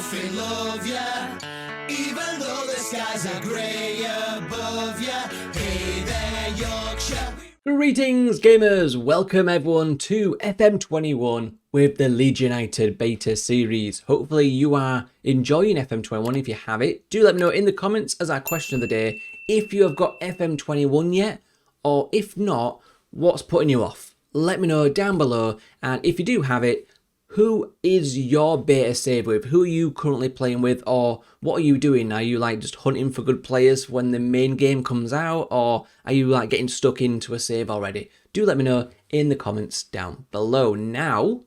nothing love ya, even though the skies are grey above ya. Hey there, Yorkshire. Greetings, gamers! Welcome everyone to FM21 with the Leeds United beta series. Hopefully you are enjoying FM21. If you have it, do let me know in the comments as our question of the day if you have got FM21 yet, or if not, what's putting you off. Let me know down below, and if you do have it, who is your beta save with? Who are you currently playing with, or what are you doing? Are you like just hunting for good players when the main game comes out, or are you like getting stuck into a save already? Do let me know in the comments down below. Now,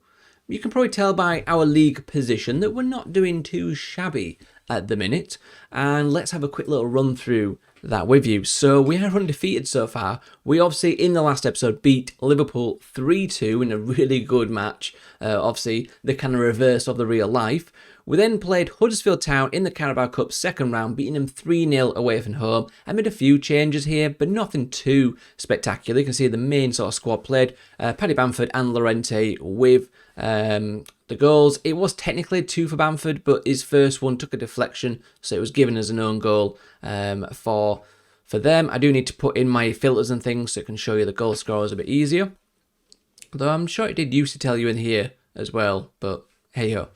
you can probably tell by our league position that we're not doing too shabby at the minute, and let's have a quick little run through that with you. So we are undefeated so far. We obviously in the last episode beat Liverpool 3-2 in a really good match, obviously the kind of reverse of the real life. We then played Huddersfield Town in the Carabao Cup second round, beating them 3-0 away from home. I made a few changes here, but nothing too spectacular. You can see the main sort of squad played Paddy Bamford and Llorente with the goals. It was technically 2 for Bamford, but his first one took a deflection, so it was given as an own goal for them. I do need to put in my filters and things so it can show you the goal scorers a bit easier. Though I'm sure it did used to tell you in here as well, but hey ho.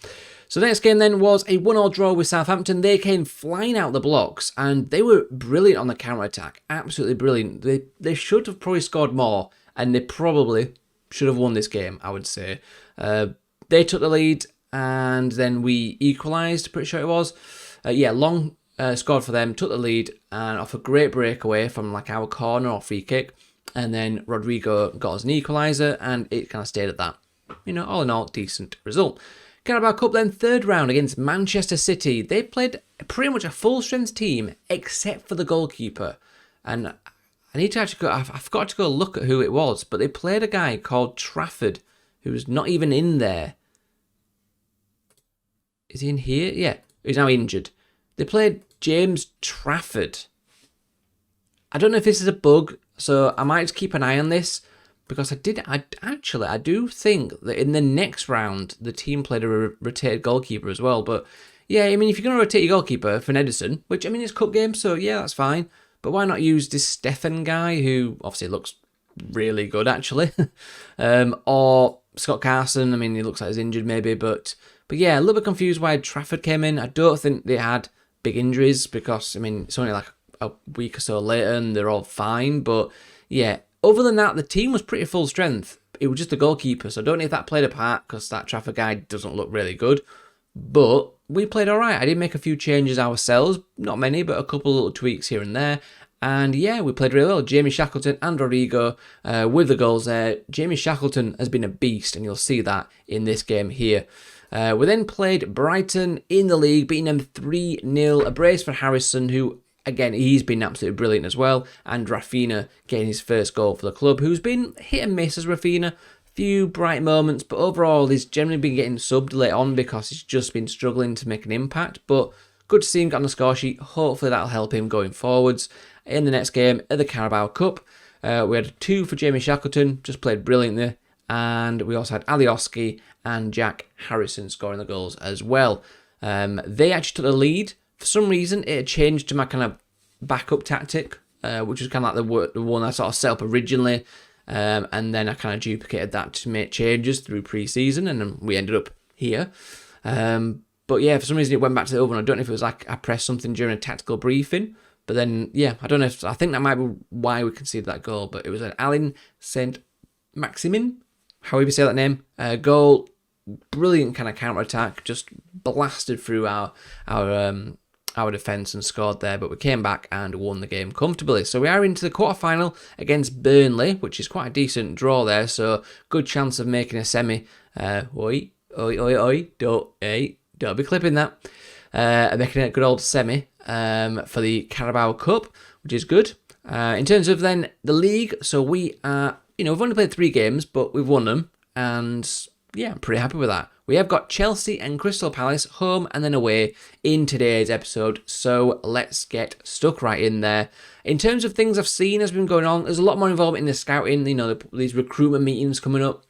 So the next game then was a 1-1 draw with Southampton. They came flying out the blocks and they were brilliant on the counter-attack. Absolutely brilliant. They should have probably scored more, and they probably should have won this game, I would say. They took the lead and then we equalised, pretty sure it was. Long scored for them, took the lead and off a great breakaway from like our corner or free kick. And then Rodrigo got us an equaliser and it kind of stayed at that. You know, all in all, decent result. Carabao Cup then, third round against Manchester City. They played pretty much a full-strength team except for the goalkeeper. And I need to actually go, I forgot to go look at who it was, but they played a guy called Trafford who's not even in there. Is he in here? Yeah, he's now injured. They played James Trafford. I don't know if this is a bug, so I might just keep an eye on this, because I do think that in the next round, the team played a rotated goalkeeper as well. But yeah, I mean, if you're going to rotate your goalkeeper for Edison, which, I mean, it's cup game, so yeah, that's fine. But why not use this Stefan guy, who obviously looks really good, actually. Or Scott Carson, I mean, he looks like he's injured maybe. But yeah, a little bit confused why Trafford came in. I don't think they had big injuries because, I mean, it's only like a week or so later and they're all fine. But yeah, other than that, the team was pretty full strength. It was just the goalkeeper, so I don't know if that played a part because that Trafford guy doesn't look really good. But we played all right. I did make a few changes ourselves, not many, but a couple of little tweaks here and there. And yeah, we played really well. Jamie Shackleton and Rodrigo with the goals there. Jamie Shackleton has been a beast, and you'll see that in this game here. We then played Brighton in the league, beating them 3-0. A brace for Harrison, who, again, he's been absolutely brilliant as well. And Rafinha getting his first goal for the club, who's been hit and miss as Rafinha. Few bright moments, but overall he's generally been getting subbed late on because he's just been struggling to make an impact. But good to see him get on the score sheet. Hopefully that'll help him going forwards. In the next game at the Carabao Cup, we had 2 for Jamie Shackleton, just played brilliantly. And we also had Alioski and Jack Harrison scoring the goals as well. They actually took the lead. For some reason, it had changed to my kind of backup tactic, which was kind of like the one I sort of set up originally. And then I kind of duplicated that to make changes through pre-season, and then we ended up here. But yeah, for some reason it went back to the other one. I don't know if it was like I pressed something during a tactical briefing, but then yeah, I don't know I think that might be why we conceded that goal. But it was an Alain Saint-Maximin, however you say that name, goal. Brilliant kind of counter-attack, just blasted through our defence and scored there, but we came back and won the game comfortably. So we are into the quarter-final against Burnley, which is quite a decent draw there, so good chance of making a semi. Don't be clipping that. Making a good old semi for the Carabao Cup, which is good. In terms of then the league, so we are, we've only played 3 games, but we've won them, and yeah, I'm pretty happy with that. We have got Chelsea and Crystal Palace home and then away in today's episode, so let's get stuck right in there. In terms of things I've seen has been going on, there's a lot more involvement in the scouting, these recruitment meetings coming up.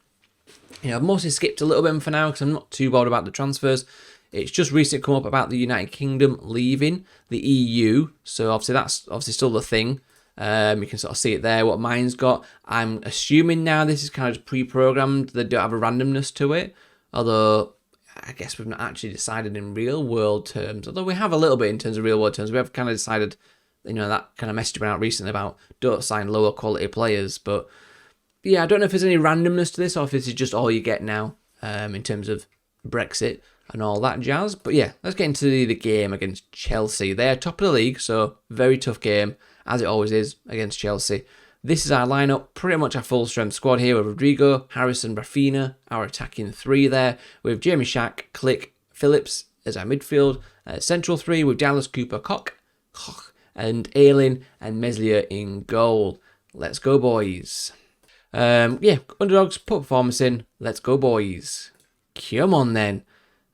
I've mostly skipped a little bit for now because I'm not too bothered about the transfers. It's just recently come up about the United Kingdom leaving the EU. So obviously that's obviously still the thing. You can sort of see it there, what mine's got. I'm assuming now this is kind of pre-programmed. They don't have a randomness to it. Although, I guess we've not actually decided in real world terms. Although we have a little bit in terms of real world terms. We have kind of decided, that kind of message out recently about don't sign lower quality players. But yeah, I don't know if there's any randomness to this or if this is just all you get now in terms of Brexit and all that jazz. But yeah, let's get into the game against Chelsea. They're top of the league, so very tough game, as it always is against Chelsea. This is our lineup, pretty much our full strength squad here with Rodrigo, Harrison, Rafinha, our attacking three there, with Jamie Shack, Click, Phillips as our midfield, central three with Dallas, Cooper, Koch, and Ayling and Meslier in goal. Let's go, boys. Underdogs, put performance in. Let's go, boys. Come on, then.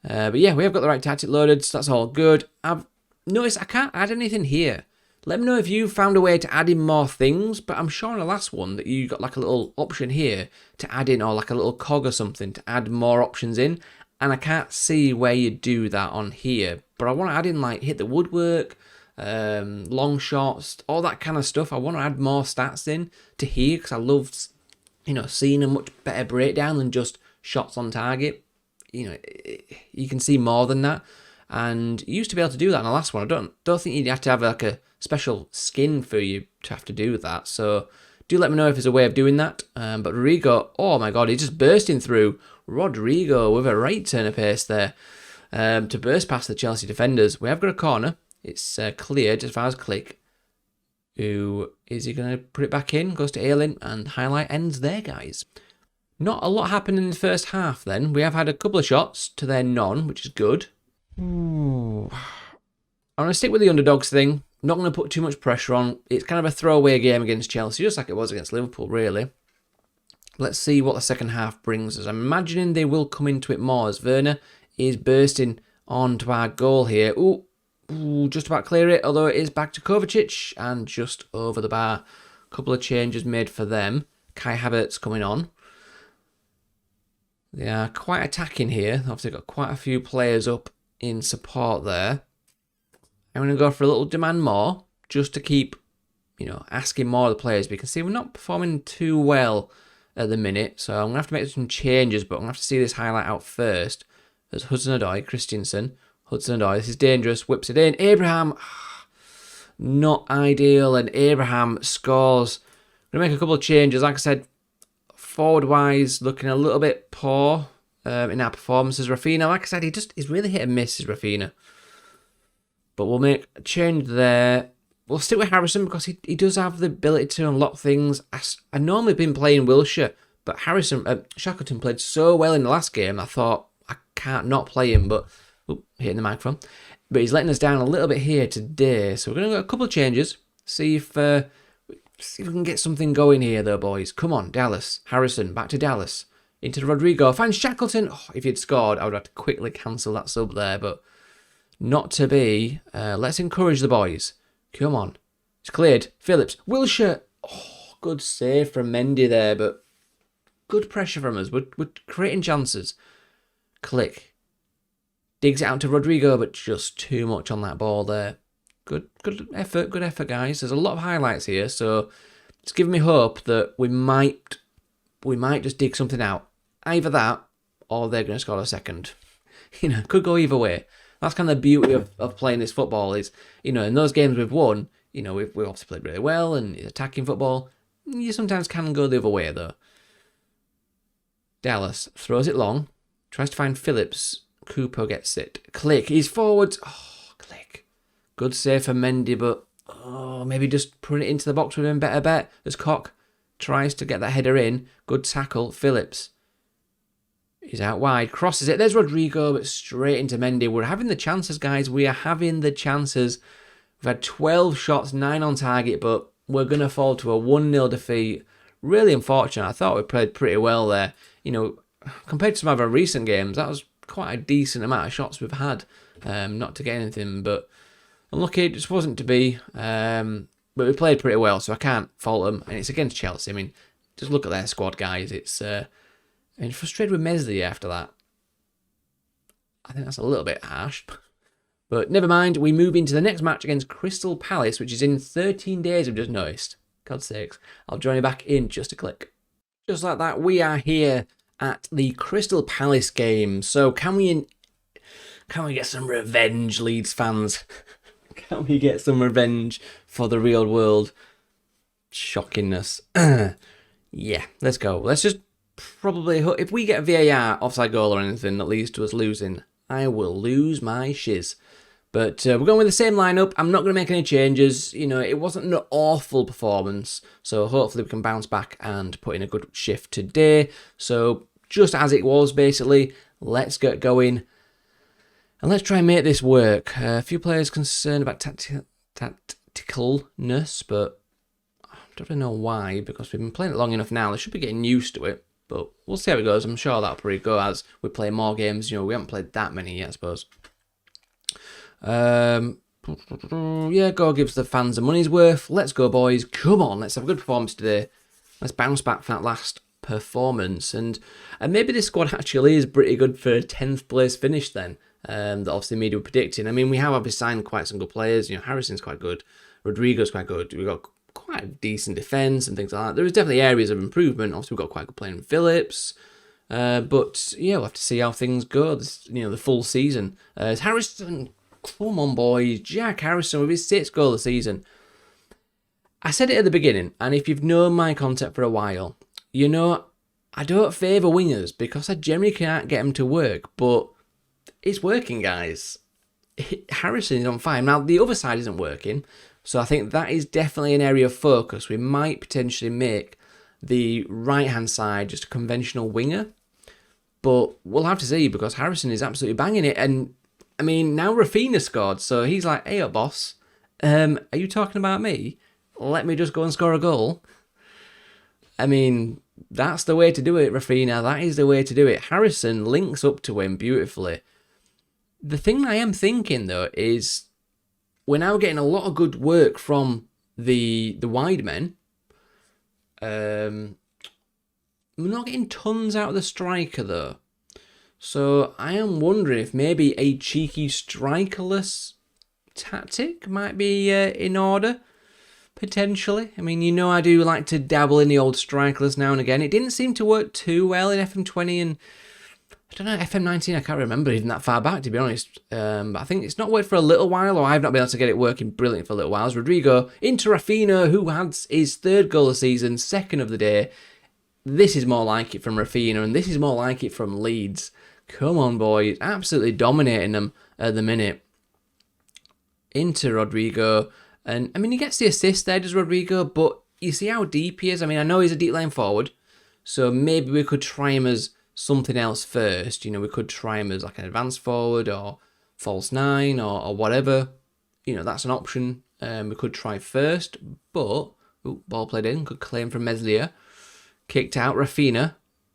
But yeah, we have got the right tactic loaded, so that's all good. I've noticed I can't add anything here. Let me know if you found a way to add in more things, but I'm sure in the last one that you got like a little option here to add in, or like a little cog or something to add more options in, and I can't see where you do that on here. But I want to add in like hit the woodwork, long shots, all that kind of stuff. I want to add more stats in to here because I love, seeing a much better breakdown than just shots on target. You can see more than that, and you used to be able to do that in the last one. I don't think you'd have to have like a special skin for you to have to do that. So do let me know if there's a way of doing that. But Rodrigo, oh my god, he's just bursting through. Rodrigo with a right turn of pace there to burst past the Chelsea defenders. We have got a corner. It's cleared as far as Click. Who is he going to put it back in? Goes to Ayling, and highlight ends there, guys. Not a lot happened in the first half then. We have had a couple of shots to their none, which is good. I'm going to stick with the underdogs thing. Not going to put too much pressure on. It's kind of a throwaway game against Chelsea, just like it was against Liverpool, really. Let's see what the second half brings us. I'm imagining they will come into it more as Werner is bursting onto our goal here. Ooh, just about clear it, although it is back to Kovacic and just over the bar. A couple of changes made for them. Kai Havertz coming on. They are quite attacking here. Obviously got quite a few players up in support there. I'm going to go for a little demand more, just to keep, asking more of the players. But you can see we're not performing too well at the minute, so I'm going to have to make some changes, but I'm going to have to see this highlight out first. There's Hudson-Odoi, Christensen, Hudson-Odoi, this is dangerous, whips it in. Abraham, not ideal, and Abraham scores. I'm going to make a couple of changes. Like I said, forward-wise, looking a little bit poor in our performances. Rafinha, like I said, he's really hit and miss, is Rafinha. But we'll make a change there. We'll stick with Harrison because he does have the ability to unlock things. I normally been playing Wilshere, but Shackleton played so well in the last game, I thought I can't not play him, but hitting the microphone. But he's letting us down a little bit here today. So we're going to go a couple of changes. See if we can get something going here though, boys. Come on, Dallas. Harrison, back to Dallas. Into Rodrigo. Finds Shackleton. Oh, if he'd scored, I would have to quickly cancel that sub there, but not to be. Let's encourage the boys. Come on. It's cleared. Phillips. Wilshere. Oh, good save from Mendy there, but good pressure from us. We're creating chances. Click. Digs it out to Rodrigo, but just too much on that ball there. Good effort, guys. There's a lot of highlights here, so it's giving me hope that we might just dig something out. Either that, or they're going to score a second. Could go either way. That's kind of the beauty of playing this football is, in those games we've won, we've obviously played really well and attacking football. You sometimes can go the other way, though. Dallas throws it long, tries to find Phillips. Cooper gets it. Click, he's forwards. Oh, Click. Good save for Mendy, but maybe just putting it into the box would have been better bet. As Koch tries to get that header in. Good tackle, Phillips. He's out wide, crosses it. There's Rodrigo, but straight into Mendy. We're having the chances, guys. We are having the chances. We've had 12 shots, 9 on target, but we're going to fall to a 1-0 defeat. Really unfortunate. I thought we played pretty well there. Compared to some of our recent games, that was quite a decent amount of shots we've had. Not to get anything, but unlucky. It just wasn't to be. But we played pretty well, so I can't fault them. And it's against Chelsea. I mean, just look at their squad, guys. It's... And frustrated with Meslier after that. I think that's a little bit harsh. But never mind, we move into the next match against Crystal Palace, which is in 13 days, I've just noticed. God's sakes. I'll join you back in just a click. Just like that, we are here at the Crystal Palace game. So can we get some revenge, Leeds fans? Can we get some revenge for the real world shockingness? Yeah, let's go. Let's just probably, if we get a VAR offside goal or anything that leads to us losing, I will lose my shiz. But we're going with the same lineup. I'm not going to make any changes. You know, it wasn't an awful performance, so hopefully we can bounce back and put in a good shift today. So just as it was, basically, let's get going. And let's try and make this work. A few players concerned about tacticalness, but I don't really know why, because we've been playing it long enough now. They should be getting used to it, but we'll see how it goes. I'm sure that'll probably go as we play more games. You know, we haven't played that many yet, I suppose. Yeah, go gives the fans the money's worth. Let's go, boys. Come on, let's have a good performance today. Let's bounce back from that last performance. And maybe this squad actually is pretty good for a 10th place finish then. That obviously media were predicting. I mean, we have obviously signed quite some good players. You know, Harrison's quite good. Rodrigo's quite good. We've got quite a decent defence and things like that. There is definitely areas of improvement. Obviously, we've got quite a good player in Phillips. But yeah, we'll have to see how things go. This, you know, the full season. Is Harrison... Come on, boys. Jack Harrison with his 6th goal of the season. I said it at the beginning, and if you've known my content for a while, you know I don't favour wingers because I generally can't get them to work, but it's working, guys. Harrison is on fire. Now, the other side isn't working, so I think that is definitely an area of focus. We might potentially make the right-hand side just a conventional winger, but we'll have to see because Harrison is absolutely banging it, and I mean, now Rafinha scored, so he's like, hey, up, boss. Are you talking about me? Let me just go and score a goal. I mean, that's the way to do it, Rafinha. That is the way to do it. Harrison links up to him beautifully. The thing I am thinking, though, is we're now getting a lot of good work from the wide men. We're not getting tons out of the striker, though. So I am wondering if maybe a cheeky strikerless tactic might be in order, potentially. I mean, you know I do like to dabble in the old strikerless now and again. It didn't seem to work too well in FM20 and, I don't know, FM19, I can't remember even that far back, to be honest. But I think it's not worked for a little while, or I've not been able to get it working brilliant for a little while. Rodrigo into Rafinha, who had his 3rd goal of the season, 2nd of the day. This is more like it from Rafinha, and this is more like it from Leeds. Come on, boys. Absolutely dominating them at the minute. Into Rodrigo. And, I mean, he gets the assist there, does Rodrigo, but you see how deep he is? I mean, I know he's a deep line forward, so maybe we could try him as something else first. You know, we could try him as like an advanced forward or false 9 or whatever. You know, that's an option we could try first, but... Ooh, ball played in. Good claim from Meslier. Kicked out, Rafinha.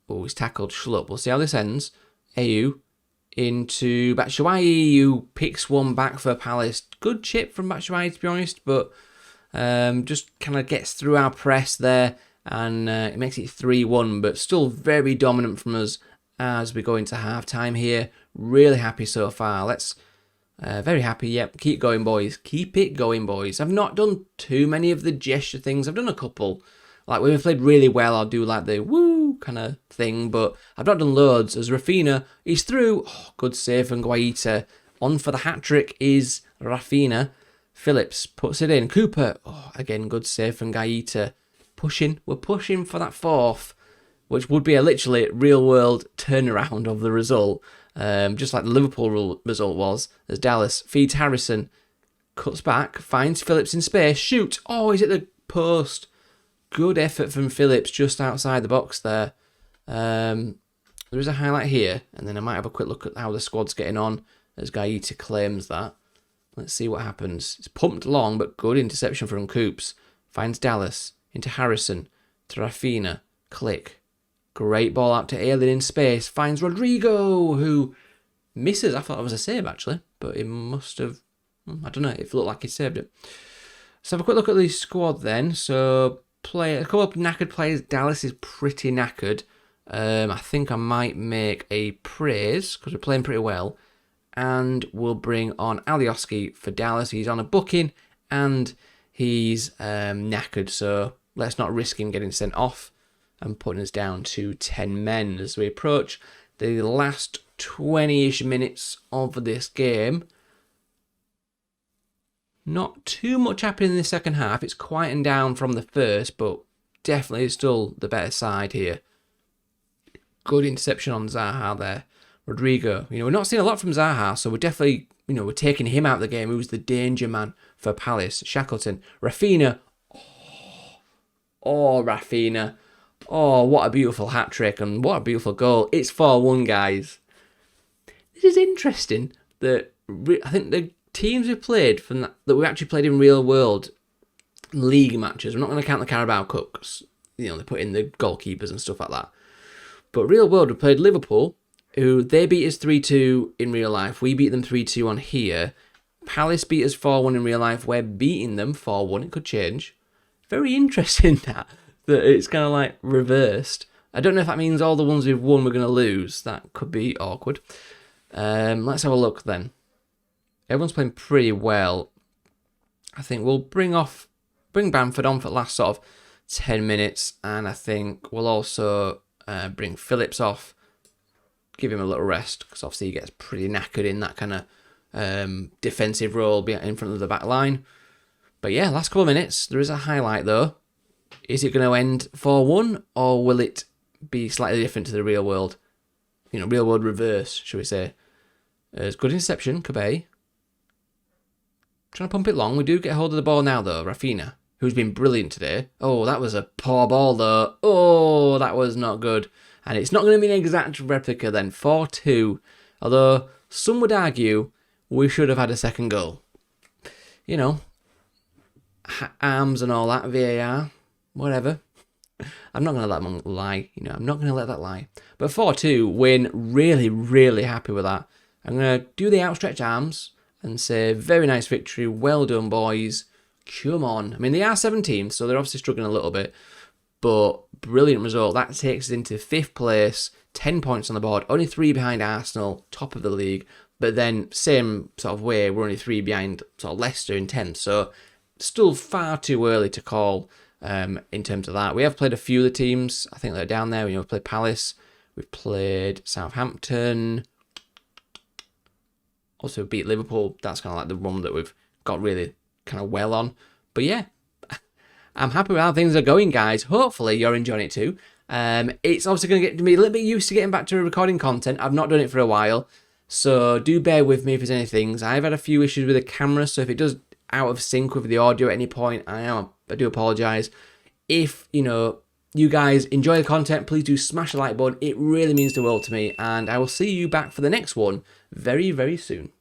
Oh, he's tackled Schlupp. We'll see how this ends. Ayew into Batshuayi, who picks one back for Palace. Good chip from Batshuayi, to be honest, but just kind of gets through our press there, and it makes it 3-1, but still very dominant from us as we go into half-time here. Really happy so far. Let's... very happy, yep. Keep going, boys. Keep it going, boys. I've not done too many of the gesture things. I've done a couple. Like, when we've played really well, I'll do, like, the woo kind of thing. But I've not done loads. As Rafinha, he's through. Oh, good save from Guaita. On for the hat-trick is Rafinha. Phillips puts it in. Cooper. Oh, again, good save from Guaita. Pushing. We're pushing for that 4th, which would be a literally real-world turnaround of the result. Just like the Liverpool result was, as Dallas feeds Harrison, cuts back, finds Phillips in space, shoot! Oh, he's at the post. Good effort from Phillips just outside the box there. There is a highlight here, and then I might have a quick look at how the squad's getting on as Guaita claims that. Let's see what happens. It's pumped long, but good interception from Coops. Finds Dallas into Harrison to Rafinha. Click. Great ball out to Ayling in space. Finds Rodrigo, who misses. I thought it was a save, actually. But it must have... I don't know. It looked like he saved it. Let's have a quick look at the squad then. So, a couple of knackered players. Dallas is pretty knackered. I think I might make a praise, because we're playing pretty well. and we'll bring on Alioski for Dallas. He's on a booking and he's knackered, so let's not risk him getting sent off and putting us down to 10 men as we approach the last 20-ish minutes of this game. Not too much happening in the second half. It's quieting down from the first, but definitely still the better side here. Good interception on Zaha there. Rodrigo. We're not seeing a lot from Zaha, so we're definitely, we're taking him out of the game. Who's the danger man for Palace? Shackleton. Rafinha. Oh, Rafinha. Oh, what a beautiful hat-trick and what a beautiful goal. It's 4-1, guys. This is interesting that I think the teams we've played that we've actually played in real world league matches. We're not going to count the Carabao Cup because, they put in the goalkeepers and stuff like that. But real world, we played Liverpool, who they beat us 3-2 in real life. We beat them 3-2 on here. Palace beat us 4-1 in real life. We're beating them 4-1. It could change. Very interesting that it's kind of like reversed. I don't know if that means all the ones we've won we're going to lose. That could be awkward. Let's have a look then. Everyone's playing pretty well. I think we'll bring Bamford on for the last sort of 10 minutes, and I think we'll also bring Phillips off, give him a little rest, because obviously he gets pretty knackered in that kind of defensive role in front of the back line. But yeah, last couple of minutes, there is a highlight though. Is it going to end 4-1, or will it be slightly different to the real world? Real world reverse, should we say. It's good interception, Kabe. Trying to pump it long. We do get hold of the ball now though, Rafinha, who's been brilliant today. Oh, that was a poor ball though. Oh, that was not good. And it's not going to be an exact replica then. 4-2. Although, some would argue we should have had a second goal. Arms and all that, VAR, whatever. I'm not going to let them lie. I'm not going to let that lie. But 4-2 win, really, really happy with that. I'm going to do the outstretched arms and say, very nice victory. Well done, boys. Come on. They are 17th, so they're obviously struggling a little bit. But brilliant result. That takes us into 5th place, 10 points on the board, only 3 behind Arsenal, top of the league. But then, same sort of way, we're only 3 behind sort of Leicester in 10th. So, still far too early to call in terms of that. We have played a few of the teams, I think they're down there. We've played Palace, we've played Southampton. Also beat Liverpool. That's kind of like the one that we've got really kind of well on. But yeah, I'm happy with how things are going, guys. Hopefully you're enjoying it too. It's obviously going to get me a little bit used to getting back to recording content. I've not done it for a while, so do bear with me if there's any things. I've had a few issues with the camera, so if it does out of sync with the audio at any point, I do apologise. If, you guys enjoy the content, please do smash the like button. It really means the world to me, and I will see you back for the next one very, very soon.